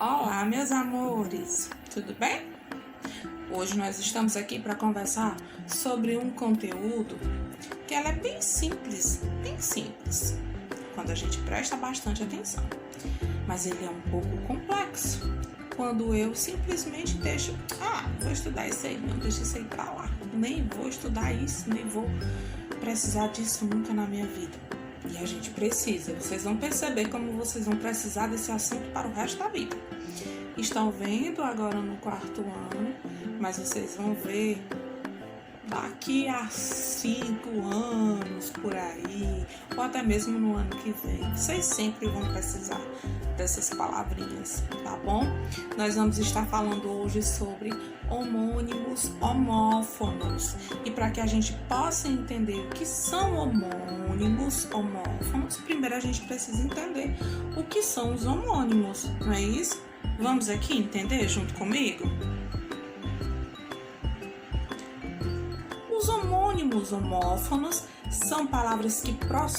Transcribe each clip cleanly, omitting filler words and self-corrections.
Olá, meus amores, tudo bem? Hoje nós estamos aqui para conversar sobre um conteúdo que ela é bem simples, quando a gente presta bastante atenção. Mas ele é um pouco complexo, quando eu simplesmente deixo, vou estudar isso aí, não deixa isso aí para lá. Nem vou estudar isso, nem vou precisar disso nunca na minha vida. E a gente precisa, vocês vão perceber como vocês vão precisar desse assunto para o resto da vida. Estão vendo agora no 4º ano, mas vocês vão ver daqui a 5 anos por aí, ou até mesmo no ano que vem. Vocês sempre vão precisar dessas palavrinhas, tá bom? Nós vamos estar falando hoje sobre homônimos, homófonos. E para que a gente possa entender o que são homônimos, homófonos, primeiro a gente precisa entender o que são os homônimos, não é isso? Vamos aqui entender junto comigo? Os homônimos homófonos são palavras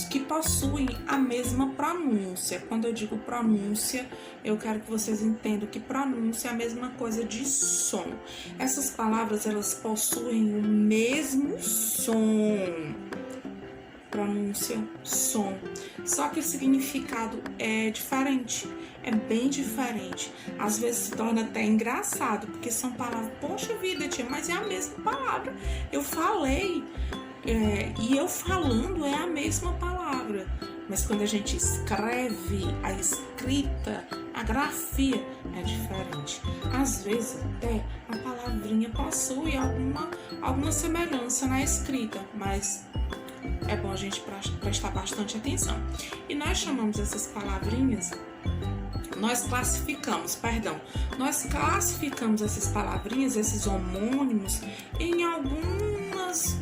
que possuem a mesma pronúncia. Quando eu digo pronúncia, eu quero que vocês entendam que pronúncia é a mesma coisa de som. Essas palavras, elas possuem o mesmo som. Pronúncia, som. Só que o significado é diferente. É bem diferente. Às vezes se torna até engraçado, porque são palavras, poxa vida, tia, mas é a mesma palavra. Eu falei, e eu falando é a mesma palavra. Mas quando a gente escreve, a escrita, a grafia é diferente. Às vezes até a palavrinha possui alguma semelhança na escrita, mas é bom a gente prestar bastante atenção. E nós chamamos essas palavrinhas, nós classificamos essas palavrinhas, esses homônimos, em algumas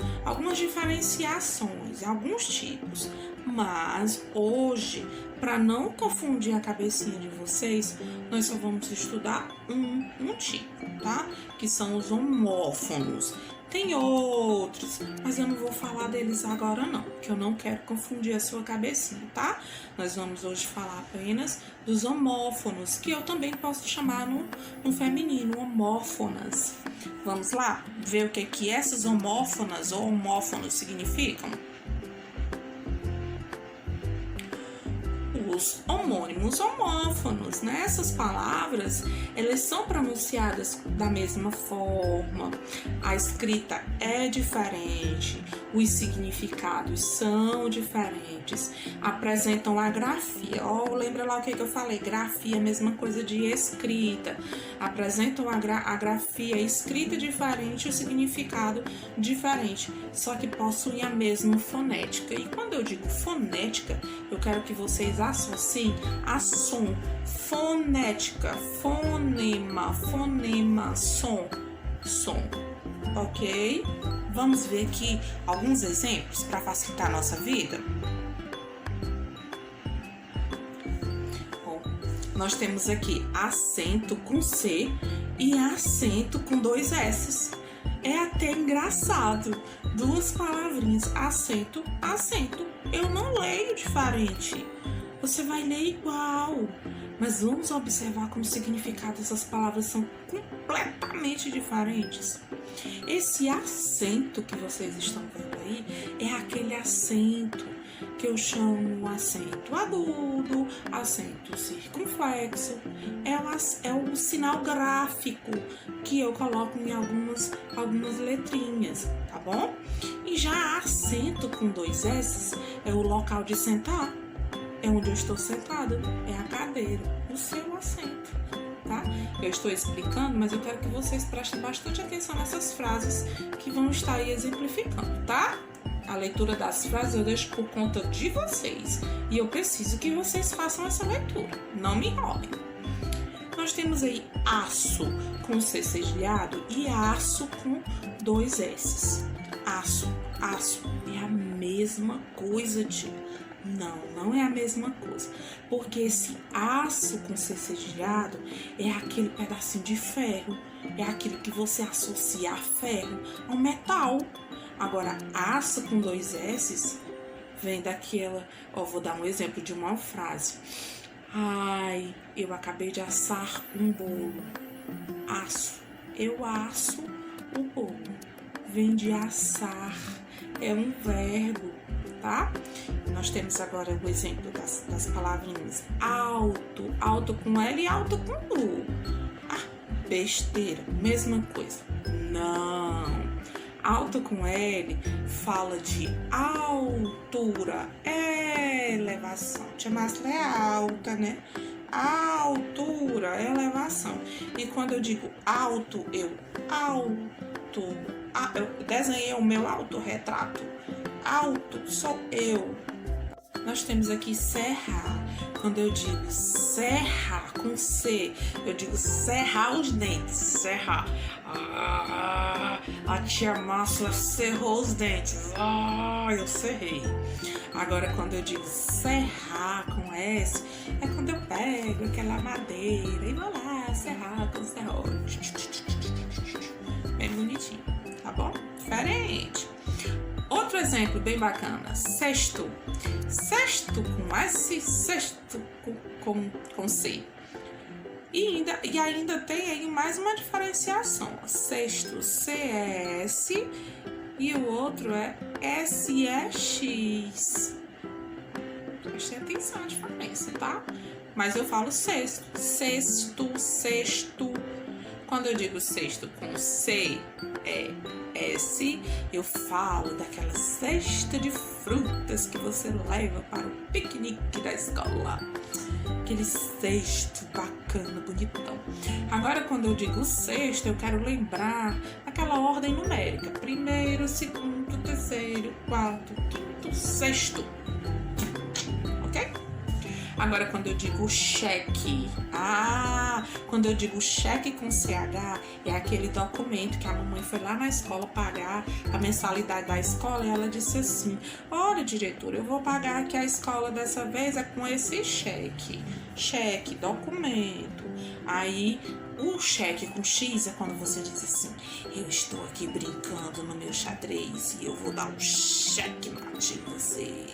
diferenciações, alguns tipos. Mas hoje, para não confundir a cabecinha de vocês, nós só vamos estudar um tipo, tá? Que são os homófonos. Tem outros, mas eu não vou falar deles agora não, porque eu não quero confundir a sua cabecinha, tá? Nós vamos hoje falar apenas dos homófonos, que eu também posso chamar no feminino, homófonas. Vamos lá ver o que essas homófonas ou homófonos significam? Os homônimos homófonos, né? Essas palavras, elas são pronunciadas da mesma forma, a escrita é diferente, os significados são diferentes, apresentam a grafia, lembra lá o que eu falei, grafia é a mesma coisa de escrita, apresentam a grafia, a escrita diferente, o significado diferente, só que possuem a mesma fonética. E quando eu digo fonética, eu quero que vocês associem a som, fonética, fonema, som, ok? Vamos ver aqui alguns exemplos para facilitar a nossa vida. Bom, nós temos aqui acento com C e acento com 2 S. É até engraçado, 2 palavrinhas, acento. Eu não leio diferente. Você vai ler igual, mas vamos observar como o significado dessas palavras são completamente diferentes. Esse acento que vocês estão vendo aí é aquele acento que eu chamo acento agudo, acento circunflexo, é o sinal gráfico que eu coloco em algumas letrinhas, tá bom? E já acento com 2 S é o local de sentar. É onde eu estou sentada, é a cadeira, o seu assento, tá? Eu estou explicando, mas eu quero que vocês prestem bastante atenção nessas frases que vão estar aí exemplificando, tá? A leitura das frases eu deixo por conta de vocês e eu preciso que vocês façam essa leitura, não me enrolem. Nós temos aí aço com C cedilhado e aço com 2 S. Aço é a mesma coisa Não é a mesma coisa, porque esse aço com C cedilhado é aquele pedacinho de ferro, é aquilo que você associa a ferro, ao metal. Agora, aço com 2 S vem daquela, vou dar um exemplo de uma frase. Ai, eu acabei de assar um bolo. Aço. Eu asso o bolo. Vem de assar. É um verbo, tá? Nós temos agora o exemplo das palavrinhas alto. Alto com L e alto com U. Ah, besteira. Mesma coisa. Não. Alto com L fala de altura, elevação. Tia Márcia é alta, né? Altura, elevação. E quando eu digo alto, eu desenhei o meu autorretrato. Alto sou eu. Nós temos aqui serrar. Quando eu digo serrar com C, eu digo serrar os dentes. Serrar. A tia Márcia cerrou os dentes. Eu serrei. Agora, quando eu digo serrar com S, é quando eu pego aquela madeira e vou lá serrar com serrote. Bem bonitinho, tá bom? Diferente. Outro exemplo bem bacana, cesto. Cesto com S, cesto com C. E ainda tem aí mais uma diferenciação. Cesto, CS, e o outro é SEX. Preste atenção à diferença, tá? Mas eu falo cesto, cesto, cesto. Quando eu digo cesto com C, S, eu falo daquela cesta de frutas que você leva para o piquenique da escola. Aquele cesto bacana, bonitão. Agora, quando eu digo cesto, eu quero lembrar aquela ordem numérica. Primeiro, segundo, terceiro, quarto, quinto, sexto. Ok? Agora, quando eu digo cheque, quando eu digo cheque com CH, é aquele documento que a mamãe foi lá na escola pagar a mensalidade da escola e ela disse assim: olha, diretora, eu vou pagar aqui a escola dessa vez é com esse cheque. Cheque, documento. Aí, o cheque com X é quando você diz assim: eu estou aqui brincando no meu xadrez e eu vou dar um cheque mate em você.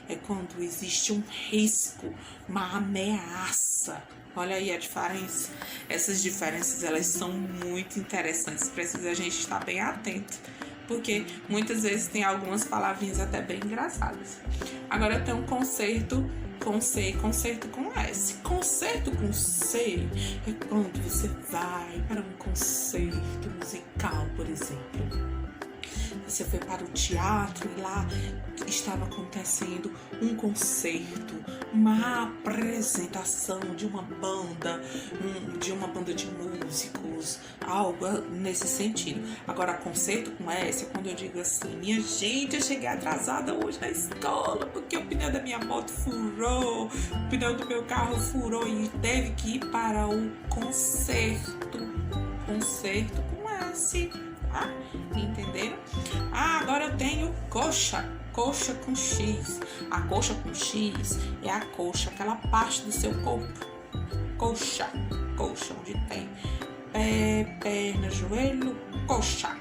É quando existe um risco, uma ameaça. Olha aí a diferença. Essas diferenças, elas são muito interessantes. Precisa a gente estar bem atento, porque muitas vezes tem algumas palavrinhas até bem engraçadas. Agora tem um concerto com C e concerto com S. Concerto com C é quando você vai para um concerto musical, por exemplo. Você foi para o teatro e lá estava acontecendo um concerto, uma apresentação de uma banda, de músicos, algo nesse sentido. Agora, concerto com S é quando eu digo assim: minha gente, eu cheguei atrasada hoje na escola porque o pneu da minha moto furou, o pneu do meu carro furou e teve que ir para o concerto. Concerto com S. Entenderam? Agora eu tenho coxa. Coxa com X. A coxa com X é a coxa, aquela parte do seu corpo. Coxa. Coxa, onde tem pé, perna, joelho, coxa.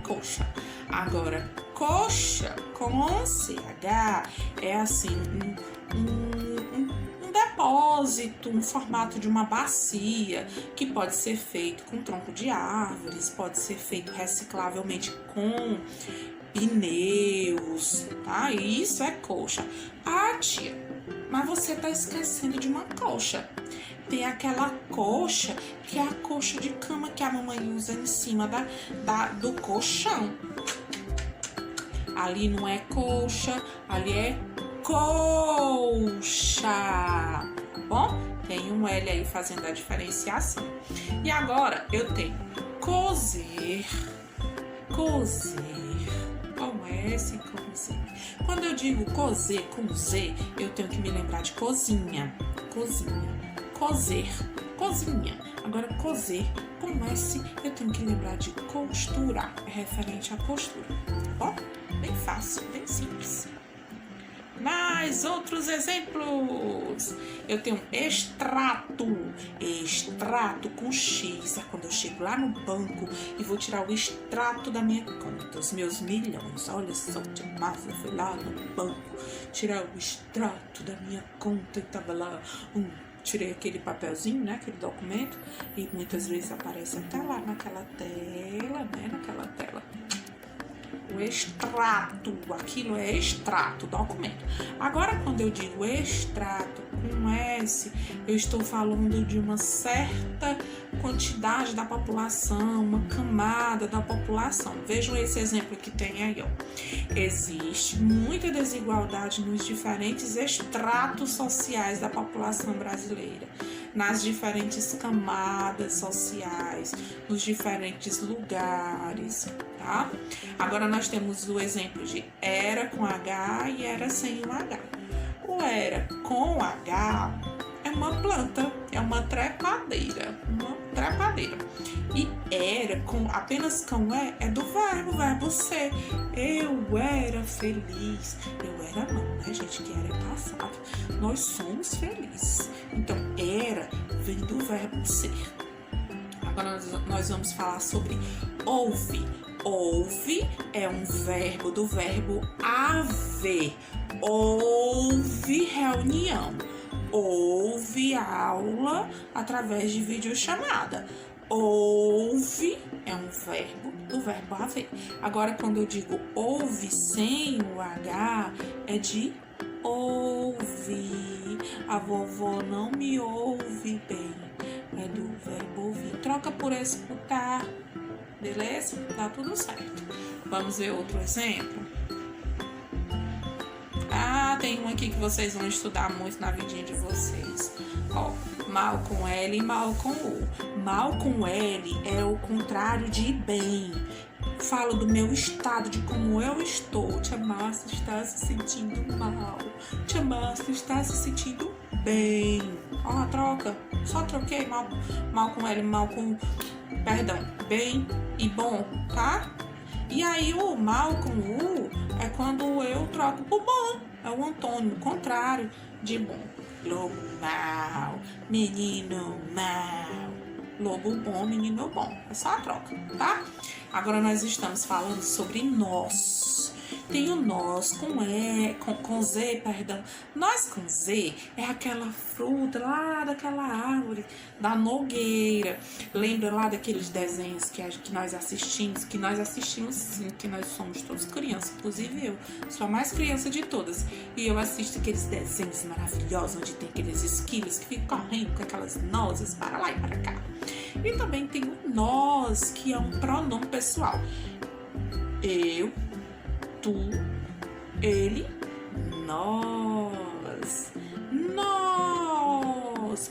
Coxa. Agora, coxa com CH é assim, um depósito, um formato de uma bacia, que pode ser feito com tronco de árvores, pode ser feito reciclavelmente com pneus, tá? Isso é coxa. Tia, mas você tá esquecendo de uma coxa. Tem aquela coxa que é a coxa de cama que a mamãe usa em cima do colchão. Ali não é coxa, ali é colcha, tá bom? Tem um L aí fazendo a diferenciação. E agora eu tenho cozer, com S e com Z. Quando eu digo cozer com Z, eu tenho que me lembrar de cozinha, cozer, cozinha. Agora, cozer com S, eu tenho que lembrar de costurar, é referente à costura, tá bom? Bem fácil, bem simples. Mais outros exemplos. Eu tenho extrato. Extrato com X. É quando eu chego lá no banco e vou tirar o extrato da minha conta, os meus milhões. Olha só, tia Márcia foi lá no banco tirar o extrato da minha conta e tava lá 1 tirei aquele papelzinho, né, aquele documento, e muitas vezes aparece até lá naquela tela, né, naquela tela. O extrato, aquilo é extrato, documento. Agora, quando eu digo extrato com S, eu estou falando de uma certa quantidade da população, uma camada da população. Vejam esse exemplo que tem aí, ó. Existe muita desigualdade nos diferentes estratos sociais da população brasileira, nas diferentes camadas sociais, nos diferentes lugares, tá? Agora nós temos o exemplo de era com H e era sem o H. O era com H é uma planta, é uma trepadeira, E era apenas com E é do verbo ser. Eu era feliz. Eu era não, né, gente? Que era passado. Nós somos felizes. Então, era vem do verbo ser. Agora nós vamos falar sobre ouve. Ouve é um verbo do verbo haver. Houve reunião. Houve aula através de videochamada. Ouve é um verbo do verbo haver. Agora, quando eu digo ouve sem o H, é de ouvir. A vovó não me ouve bem. É do verbo ouvir. Troca por escutar. Beleza? Tá tudo certo. Vamos ver outro exemplo? Tem um aqui que vocês vão estudar muito na vidinha de vocês. Ó, mal com L e mal com U. Mal com L é o contrário de bem. Falo do meu estado, de como eu estou. Tia Márcia está se sentindo mal. Tia Márcia está se sentindo bem. Ó, troca. Só troquei mal com L, bem e bom, tá? E aí o mal com U é quando eu troco por bom. É o antônimo, o contrário de bom. Lobo mal, menino mal. Lobo bom, menino bom. É só a troca, tá? Agora nós estamos falando sobre nós. Tem o nós com Z, perdão. Nós com Z é aquela fruta lá daquela árvore, da nogueira. Lembra lá daqueles desenhos que nós assistimos? Que nós assistimos sim, que nós somos todos crianças. Inclusive eu sou a mais criança de todas. E eu assisto aqueles desenhos maravilhosos, onde tem aqueles esquilos que ficam correndo com aquelas nozes para lá e para cá. E também tem o nós, que é um pronome pessoal. Eu, tu, ele, nós,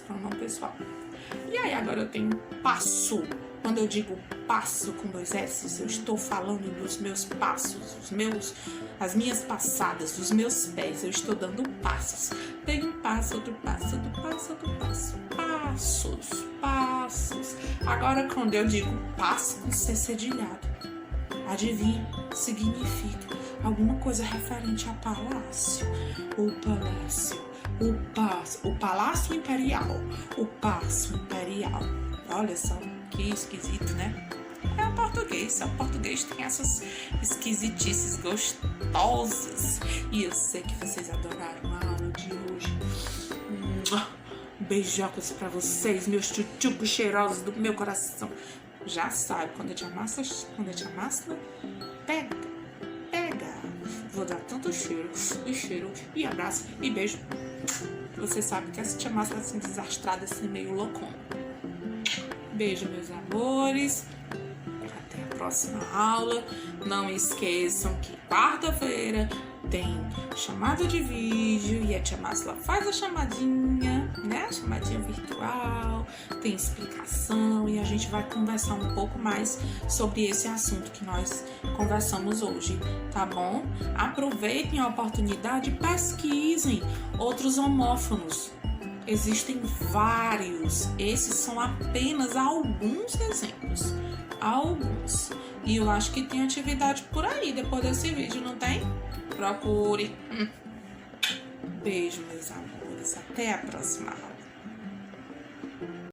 pronome pessoal. E aí agora eu tenho passo. Quando eu digo passo com 2 S, eu estou falando dos meus passos, as minhas passadas, dos meus pés. Eu estou dando passos. Tem um passo, outro passo, outro passo, outro passo. Passos. Agora quando eu digo passo com C cedilhado, adivinha? Significa alguma coisa referente a palácio. O palácio imperial. O paço imperial. Olha só que esquisito, né? É o português tem essas esquisitices gostosas. E eu sei que vocês adoraram a aula de hoje. Beijocas pra vocês, meus tchutchucos cheirosos do meu coração. Já sabe, quando a tia Márcia pega. Vou dar tanto cheiro e abraço e beijo. Você sabe que essa tia Márcia tá assim desastrada, assim meio loucona. Beijo, meus amores. Até a próxima aula. Não esqueçam que quarta-feira tem chamada de vídeo e a tia Márcia faz a chamadinha, né? A chamadinha virtual, tem explicação e a gente vai conversar um pouco mais sobre esse assunto que nós conversamos hoje, tá bom? Aproveitem a oportunidade e pesquisem outros homófonos. Existem vários, esses são apenas alguns exemplos, E eu acho que tem atividade por aí depois desse vídeo, não tem? Procure. Beijo, meus amores. Até a próxima aula.